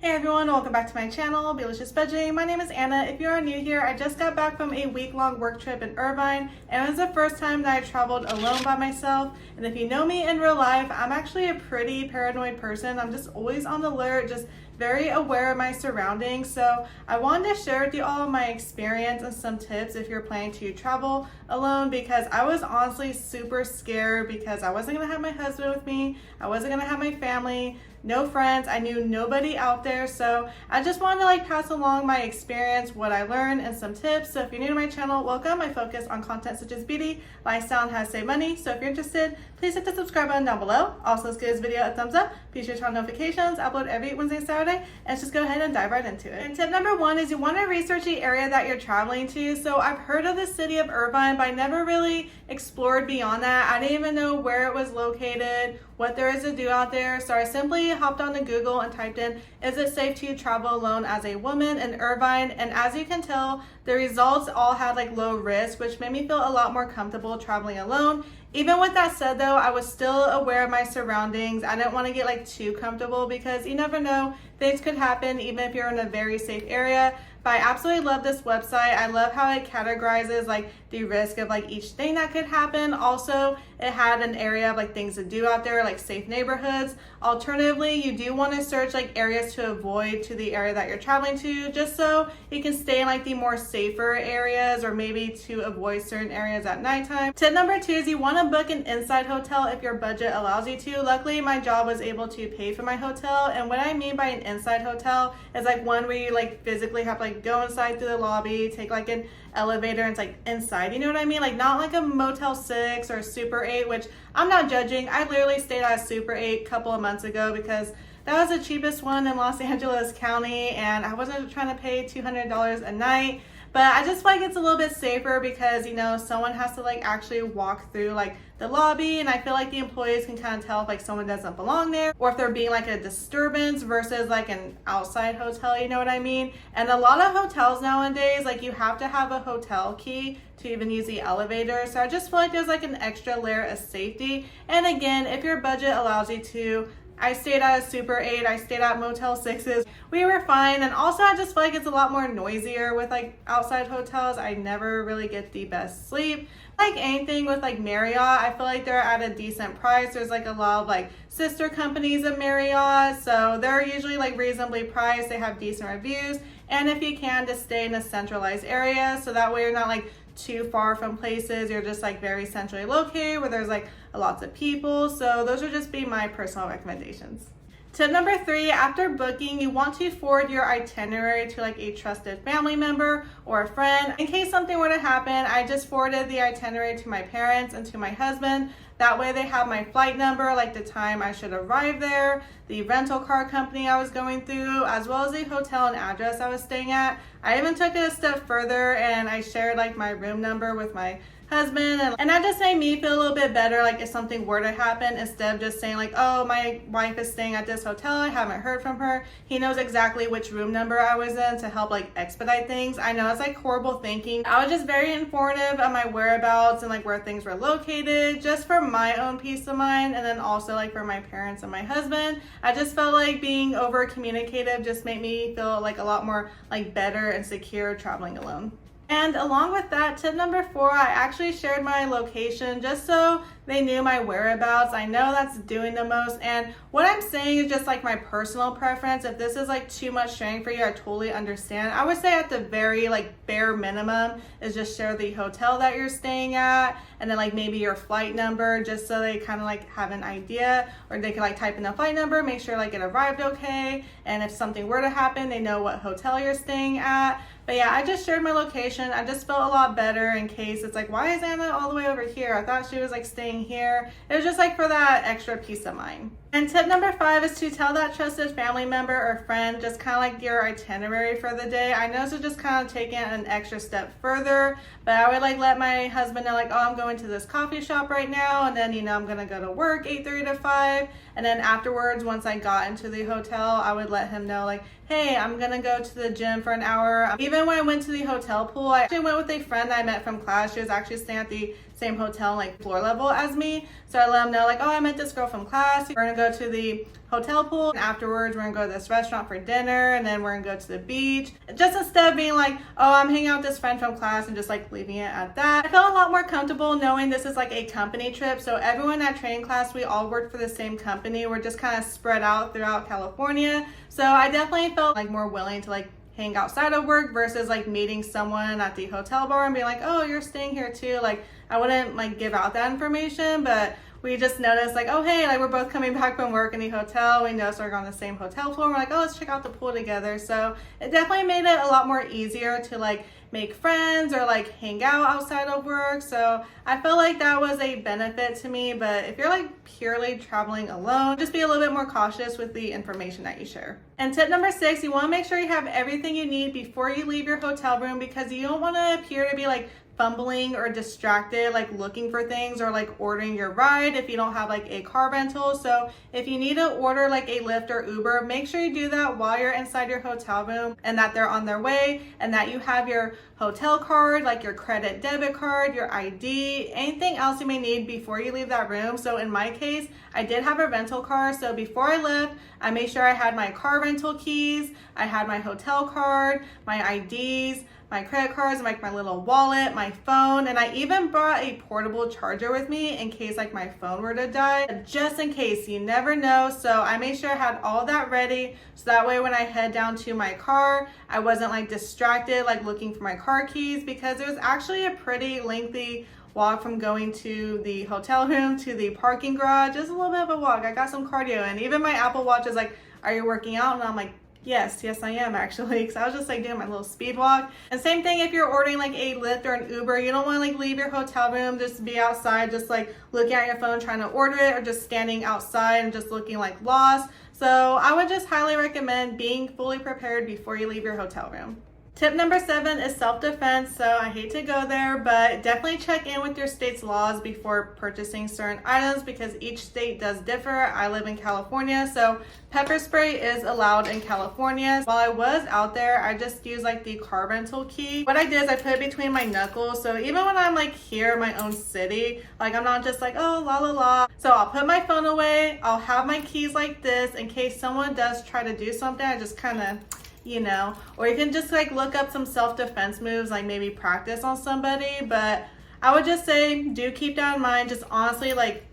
Hey everyone, welcome back to my channel, Delicious Budgeting. My name is Anna. If you are new here, I just got back from a week-long work trip in Irvine, and it was the first time that I traveled alone by myself. And if you know me in real life, I'm actually a pretty paranoid person. I'm just always on the alert, just very aware of my surroundings. So I wanted to share with you all my experience and some tips if you're planning to travel alone, because I was honestly super scared because I wasn't gonna have my husband with me, I wasn't gonna have my family, no friends, I knew nobody out there. So I just wanted to pass along my experience, what I learned, and some tips. So if you're new to my channel, welcome. I focus on content such as beauty, lifestyle, and how to save money. So if you're interested, please hit the subscribe button down below. Also, let's give this video a thumbs up. Be sure to turn on notifications. I upload every Wednesday and Saturday. And let's just go ahead and dive right into it. And tip number one is you want to research the area that you're traveling to. So I've heard of the city of Irvine, but I never really explored beyond that. I didn't even know where it was located, what there is to do out there. So I simply hopped onto Google and typed in, is it safe to travel alone as a woman in Irvine? And as you can tell, the results all had low risk, which made me feel a lot more comfortable traveling alone. Even with that said though, I was still aware of my surroundings. I didn't want to get too comfortable because you never know, things could happen even if you're in a very safe area. But I absolutely love this website. I love how it categorizes the risk of each thing that could happen. Also, it had an area of things to do out there, safe neighborhoods. Alternatively, you do want to search areas to avoid to the area that you're traveling to, just so you can stay in the more safer areas, or maybe to avoid certain areas at nighttime. Tip number two is you want to book an inside hotel if your budget allows you to. Luckily, my job was able to pay for my hotel, and what I mean by an inside hotel is one where you physically have to go inside through the lobby, take an elevator, and it's inside, you know what I mean? Not a Motel 6 or Super 8, which I'm not judging. I literally stayed at a Super 8 a couple of months ago because that was the cheapest one in Los Angeles County, and I wasn't trying to pay $200 a night. But I just feel it's a little bit safer because, someone has to actually walk through the lobby, and I feel the employees can kind of tell if someone doesn't belong there, or if they're being a disturbance versus an outside hotel, you know what I mean? And a lot of hotels nowadays, you have to have a hotel key to even use the elevator. So I just feel there's an extra layer of safety. And again, if your budget allows you to, I stayed at a Super 8, I stayed at Motel 6s. We were fine. And also I just feel it's a lot more noisier with outside hotels. I never really get the best sleep. Anything with Marriott, I feel they're at a decent price. There's a lot of sister companies of Marriott, so they're usually reasonably priced. They have decent reviews. And if you can, just stay in a centralized area, so that way you're not too far from places. You're just very centrally located where there's lots of people. So those would just be my personal recommendations. Tip number three, after booking, you want to forward your itinerary to a trusted family member or a friend. In case something were to happen, I just forwarded the itinerary to my parents and to my husband. That way they have my flight number, the time I should arrive there, the rental car company I was going through, as well as the hotel and address I was staying at. I even took it a step further and I shared my room number with my husband, and that just made me feel a little bit better if something were to happen, instead of just saying oh, my wife is staying at this hotel, I haven't heard from her. He knows exactly which room number I was in to help expedite things. I know it's horrible thinking. I was just very informative of my whereabouts and where things were located, just for my own peace of mind, and then also for my parents and my husband. I just felt being over communicative just made me feel a lot more better and secure traveling alone. And along with that, tip number four, I actually shared my location just so they knew my whereabouts. I know that's doing the most, and what I'm saying is just my personal preference. If this is too much sharing for you, I totally understand. I would say at the very bare minimum is just share the hotel that you're staying at, and then maybe your flight number, just so they kind of have an idea, or they can type in the flight number, make sure it arrived okay, and if something were to happen, they know what hotel you're staying at. But yeah, I just shared my location. I just felt a lot better in case it's why is Anna all the way over here? I thought she was staying here. It was just for that extra peace of mind. And tip number five is to tell that trusted family member or friend just kind of your itinerary for the day. I know this is just kind of taking an extra step further, but I would let my husband know oh, I'm going to this coffee shop right now, and then I'm gonna go to work 8:30 to 5, and then afterwards, once I got into the hotel, I would let him know hey, I'm gonna go to the gym for an hour. Even when I went to the hotel pool, I actually went with a friend I met from class. She was actually staying at the same hotel, floor level as me. So I let them know, oh, I met this girl from class. We're gonna go to the hotel pool, and afterwards we're gonna go to this restaurant for dinner, and then we're gonna go to the beach. Just instead of being like, oh, I'm hanging out with this friend from class and just like leaving it at that. I felt a lot more comfortable knowing this is like a company trip. So everyone at training class, we all worked for the same company. We're just kind of spread out throughout California. So I definitely felt like more willing to like hang outside of work versus like meeting someone at the hotel bar and being like, oh, you're staying here too. Like I wouldn't like give out that information, but we just noticed like, oh, hey, like we're both coming back from work in the hotel. We noticed we're on the same hotel floor. We're like, oh, let's check out the pool together. So it definitely made it a lot more easier to like make friends or like hang out outside of work. So I felt like that was a benefit to me. But if you're like purely traveling alone, just be a little bit more cautious with the information that you share. And tip number 6, you want to make sure you have everything you need before you leave your hotel room, because you don't want to appear to be like fumbling or distracted, like looking for things or like ordering your ride if you don't have like a car rental. So if you need to order like a Lyft or Uber, make sure you do that while you're inside your hotel room and that they're on their way, and that you have your hotel card, like your credit debit card, your ID, anything else you may need before you leave that room. So in my case, I did have a rental car. So before I left, I made sure I had my car rental keys, I had my hotel card, my IDs, my credit cards, like my little wallet, my phone, and I even brought a portable charger with me in case like my phone were to die, just in case, you never know. So I made sure I had all that ready, so that way when I head down to my car, I wasn't like distracted like looking for my car keys, because it was actually a pretty lengthy walk from going to the hotel room to the parking garage. Just a little bit of a walk. I got some cardio, and even my Apple Watch is like, are you working out? And I'm like, yes, I am actually, because I was just like doing my little speed walk. And same thing if you're ordering like a Lyft or an Uber, you don't want to like leave your hotel room, just be outside, just like looking at your phone trying to order it, or just standing outside and just looking like lost. So I would just highly recommend being fully prepared before you leave your hotel room. Tip number 7 is self-defense. So I hate to go there, but definitely check in with your state's laws before purchasing certain items, because each state does differ. I live in California, so pepper spray is allowed in California. While I was out there, I just used like the car rental key. What I did is I put it between my knuckles, so even when I'm like here in my own city, like I'm not just like, oh, la la la. So I'll put my phone away, I'll have my keys like this in case someone does try to do something. I just kind of, you know, or you can just like look up some self-defense moves, like maybe practice on somebody. But I would just say, do keep that in mind. Just honestly, like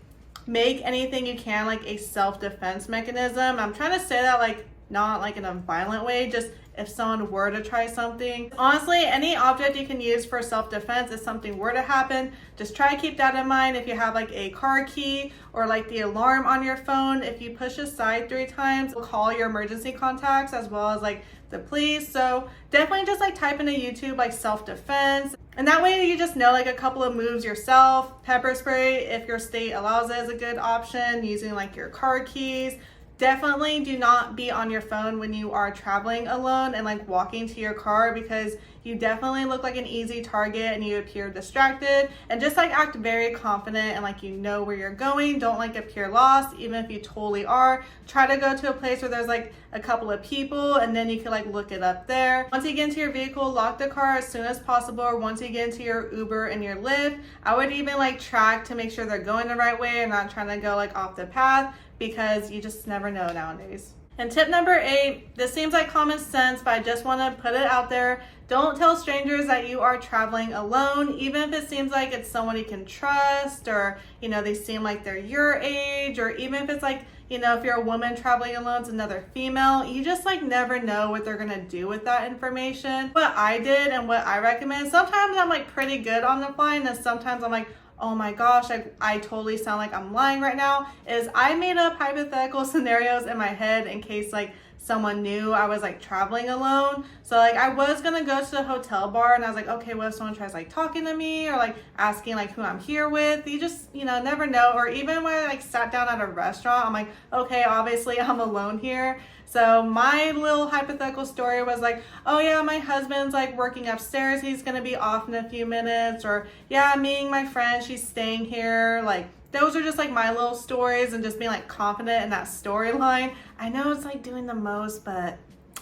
make anything you can like a self-defense mechanism. I'm trying to say that like not like in a violent way, just if someone were to try something. Honestly, any object you can use for self-defense if something were to happen, just try to keep that in mind. If you have like a car key or like the alarm on your phone, if you push aside 3 times, call your emergency contacts as well as like the police. So definitely just like type into YouTube like self-defense, and that way you just know like a couple of moves yourself. Pepper spray, if your state allows it, is a good option. Using like your car keys. Definitely do not be on your phone when you are traveling alone and like walking to your car, because you definitely look like an easy target and you appear distracted. And just like act very confident and like you know where you're going. Don't like appear lost, even if you totally are. Try to go to a place where there's like a couple of people, and then you can like look it up there. Once you get into your vehicle, lock the car as soon as possible. Or once you get into your Uber and your Lyft, I would even like track to make sure they're going the right way and not trying to go like off the path, because you just never know nowadays. And tip number 8, this seems like common sense, but I just want to put it out there. Don't tell strangers that you are traveling alone, even if it seems like it's someone you can trust, or, you know, they seem like they're your age, or even if it's like, you know, if you're a woman traveling alone, it's another female. You just like never know what they're gonna do with that information. What I did and what I recommend, sometimes I'm like pretty good on the fly, and then sometimes I'm like, oh my gosh, I totally sound like I'm lying right now, is I made up hypothetical scenarios in my head in case like someone knew I was like traveling alone. So like I was gonna go to the hotel bar, and I was like, okay, what if someone tries like talking to me or like asking like who I'm here with? You just, you know, never know. Or even when I like sat down at a restaurant, I'm like, okay, obviously I'm alone here. So my little hypothetical story was like, oh yeah, my husband's like working upstairs, he's gonna be off in a few minutes. Or yeah, me and my friend, she's staying here. Like those are just like my little stories, and just being like confident in that storyline. I know it's like doing the most, but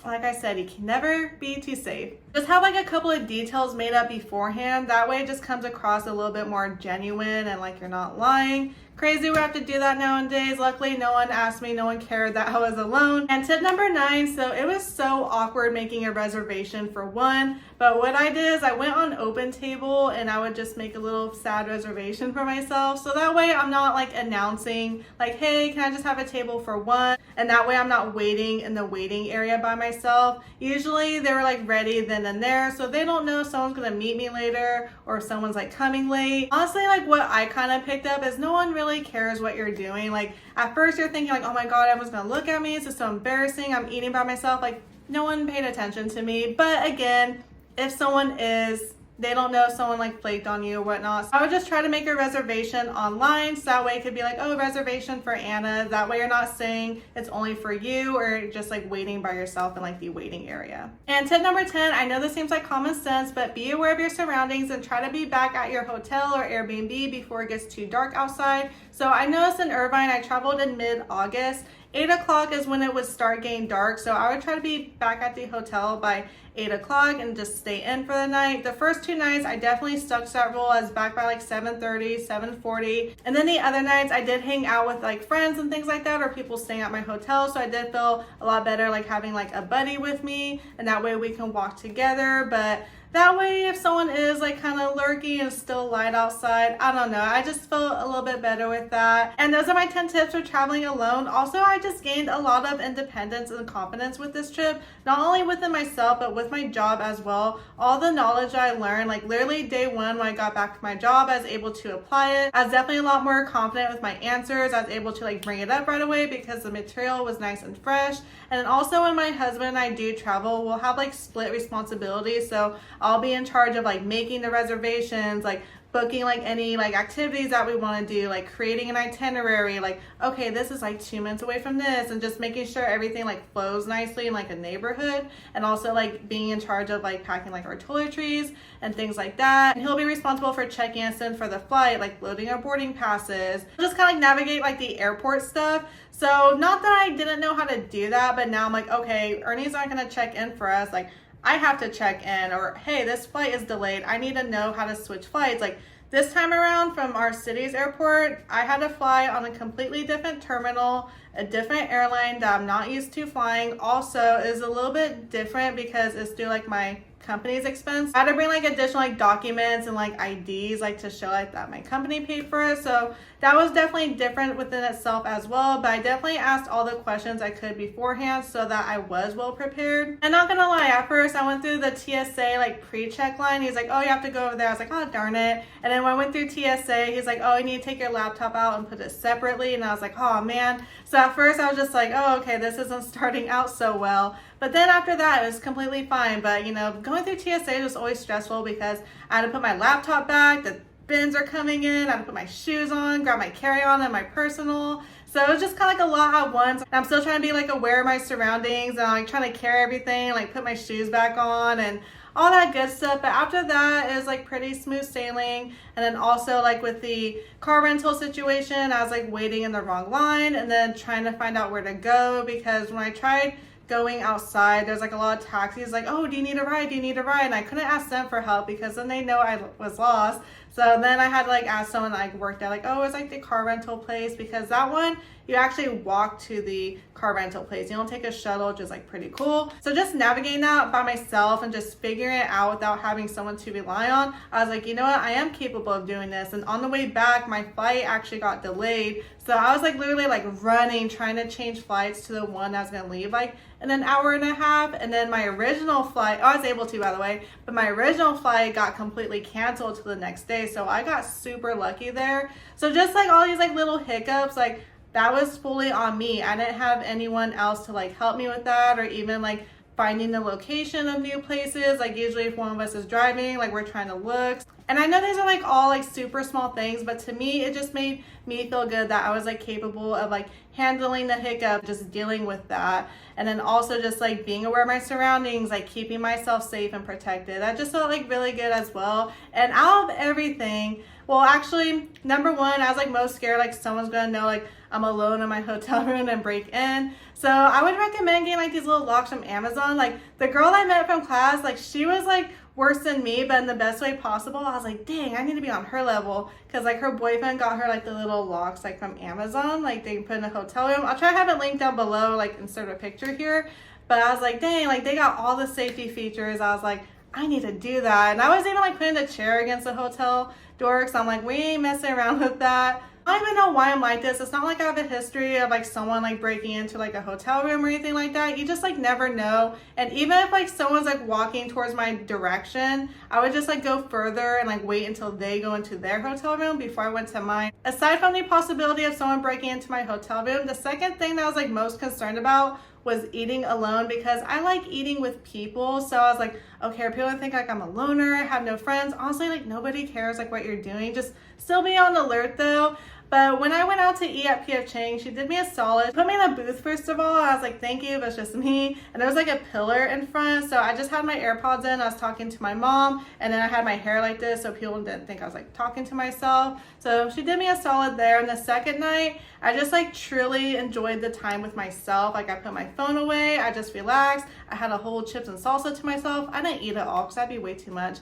like I said, you can never be too safe. Just have like a couple of details made up beforehand. That way it just comes across a little bit more genuine and like you're not lying. Crazy we have to do that nowadays. Luckily, no one asked me, no one cared that I was alone. And tip number 9, so it was so awkward making a reservation for one, but what I did is I went on Open Table and I would just make a little sad reservation for myself. So that way I'm not like announcing like, hey, can I just have a table for one? And that way I'm not waiting in the waiting area by myself. Usually they were like ready then and there, so they don't know if someone's gonna meet me later or if someone's like coming late. Honestly, like what I kind of picked up is no one really cares what you're doing. Like at first you're thinking like, oh my god, everyone's gonna look at me, this is so embarrassing, I'm eating by myself. Like no one paid attention to me. But again, if someone is, they don't know if someone like flaked on you or whatnot. So I would just try to make a reservation online, so that way it could be like, oh, reservation for Anna. That way you're not saying it's only for you or just like waiting by yourself in like the waiting area. And tip number 10, I know this seems like common sense, but be aware of your surroundings and try to be back at your hotel or Airbnb before it gets too dark outside. So I noticed in Irvine, I traveled in mid-August. 8 o'clock is when it would start getting dark, so I would try to be back at the hotel by 8 o'clock and just stay in for the night. The first 2 nights I definitely stuck to that rule. I was back by like 7:30, 7:40, and then the other nights I did hang out with like friends and things like that, or people staying at my hotel, so I did feel a lot better like having like a buddy with me, and that way we can walk together. But that way, if someone is like kind of lurking and still light outside, I don't know, I just felt a little bit better with that. And those are my 10 tips for traveling alone. Also, I just gained a lot of independence and confidence with this trip, not only within myself, but with my job as well. All the knowledge I learned, like literally day one when I got back to my job, I was able to apply it. I was definitely a lot more confident with my answers. I was able to like bring it up right away because the material was nice and fresh. And then also when my husband and I do travel, we'll have like split responsibilities. So I'll be in charge of like making the reservations, like booking like any like activities that we want to do, like creating an itinerary, like okay, this is like 2 minutes away from this, and just making sure everything like flows nicely in like a neighborhood, and also like being in charge of like packing like our toiletries and things like that. And he'll be responsible for checking us in for the flight, like loading our boarding passes, just kind of like navigate like the airport stuff. So not that I didn't know how to do that, but now I'm like, okay, Ernie's not gonna check in for us, like I have to check in, or hey, this flight is delayed, I need to know how to switch flights. Like this time around from our city's airport, I had to fly on a completely different terminal, a different airline that I'm not used to flying. Also is a little bit different because it's through like my company's expense. I had to bring like additional like documents and like IDs like to show like that my company paid for it. So that was definitely different within itself as well, but I definitely asked all the questions I could beforehand so that I was well prepared. And not gonna lie, at first I went through the TSA like pre-check line. He's like, oh, you have to go over there. I was like, oh darn it. And then when I went through TSA, he's like, oh, you need to take your laptop out and put it separately. And I was like, oh man. So at first I was just like, oh, okay, this isn't starting out so well. But then after that, it was completely fine. But you know, going through TSA was always stressful because I had to put my laptop back, the bins are coming in, I had to put my shoes on, grab my carry-on and my personal. So it was just kind of like a lot at once. And I'm still trying to be like aware of my surroundings, and I'm like trying to carry everything, like put my shoes back on and all that good stuff. But after that, it was like pretty smooth sailing. And then also like with the car rental situation, I was like waiting in the wrong line and then trying to find out where to go, because when I tried going outside, there's like a lot of taxis like, oh, do you need a ride, do you need a ride? And I couldn't ask them for help because then they know I was lost. So then I had to like ask someone that like worked at like, oh, it's like the car rental place, because that one you actually walk to the car rental place, you don't take a shuttle, which is like pretty cool. So just navigating that by myself and just figuring it out without having someone to rely on, I was like, you know what, I am capable of doing this. And on the way back, my flight actually got delayed, so I was like literally like running trying to change flights to the one that was gonna leave like in an hour and a half. And then my original flight, I was able to, by the way, but my original flight got completely canceled to the next day, so I got super lucky there. So just like all these like little hiccups, like that was fully on me. I didn't have anyone else to like help me with that, or even like finding the location of new places. Like usually if one of us is driving, like we're trying to look. And I know these are like all like super small things, but to me it just made me feel good that I was like capable of like handling the hiccup, just dealing with that. And then also just like being aware of my surroundings, like keeping myself safe and protected. That just felt like really good as well. And out of everything, well actually number one, I was like most scared like someone's gonna know like I'm alone in my hotel room and break in. So I would recommend getting like these little locks from Amazon. Like the girl I met from class, like she was like worse than me, but in the best way possible. I was like, dang, I need to be on her level, because like her boyfriend got her like the little locks like from Amazon, like they can put in a hotel room. I'll try to have it linked down below, like insert a picture here. But I was like, dang, like they got all the safety features. I was like, I need to do that. And I was even like putting the chair against the hotel door, because I'm like, we ain't messing around with that. I don't even know why I'm like this. It's not like I have a history of like someone like breaking into like a hotel room or anything like that. You just like never know. And even if like someone's like walking towards my direction, I would just like go further and like wait until they go into their hotel room before I went to mine. Aside from the possibility of someone breaking into my hotel room, the second thing that I was like most concerned about was eating alone, because I like eating with people. So I was like, okay, are people gonna think like I'm a loner, I have no friends? Honestly, like nobody cares like what you're doing. Just still be on alert though. But when I went out to eat at P.F. Chang, she did me a solid. Put me in a booth first of all. I was like, thank you, but it's just me. And there was like a pillar in front. So I just had my AirPods in. I was talking to my mom. And then I had my hair like this so people didn't think I was like talking to myself. So she did me a solid there. And the second night, I just like truly enjoyed the time with myself. Like I put my phone away. I just relaxed. I had a whole chips and salsa to myself. I didn't eat it all because that'd be way too much.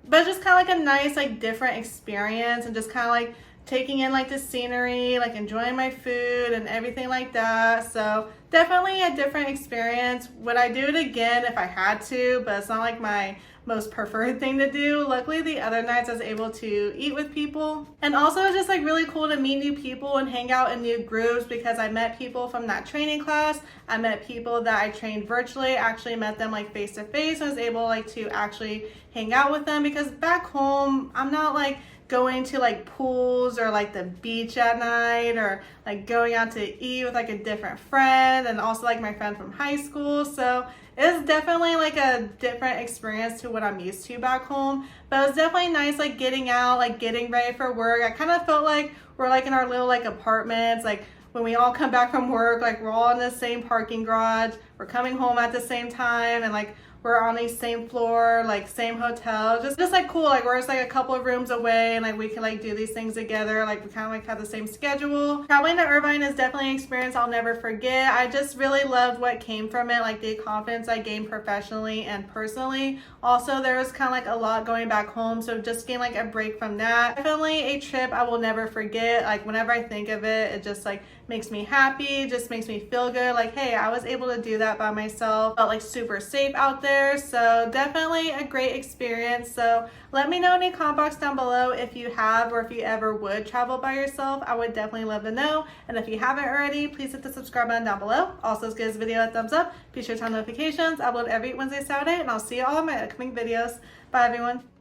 But just kind of like a nice like different experience, and just kind of like taking in like the scenery, like enjoying my food and everything like that. So definitely a different experience. Would I do it again if I had to? But it's not like my most preferred thing to do. Luckily the other nights I was able to eat with people, and also it's just like really cool to meet new people and hang out in new groups, because I met people from that training class. I met people that I trained virtually. I actually met them like face to face. I was able like to actually hang out with them, because back home I'm not like going to like pools or like the beach at night, or like going out to eat with like a different friend, and also like my friend from high school. So it's definitely like a different experience to what I'm used to back home. But it was definitely nice like getting out, like getting ready for work. I kind of felt like we're like in our little like apartments, like when we all come back from work, like we're all in the same parking garage, we're coming home at the same time, and like we're on the same floor, like same hotel. Just like cool, like we're just like a couple of rooms away, and like we can like do these things together. Like we kind of like have the same schedule. Traveling to Irvine is definitely an experience I'll never forget. I just really loved what came from it, like the confidence I gained professionally and personally. Also, there was kind of like a lot going back home, so just getting like a break from that. Definitely a trip I will never forget. Like whenever I think of it, it just like makes me happy, just makes me feel good. Like, hey, I was able to do that by myself. Felt like super safe out there. So definitely a great experience. So let me know in the comment box down below if you have, or if you ever would travel by yourself. I would definitely love to know. And if you haven't already, please hit the subscribe button down below. Also, give this video a thumbs up. Be sure to turn on notifications. I upload every Wednesday, Saturday, and I'll see you all in my upcoming videos. Bye everyone.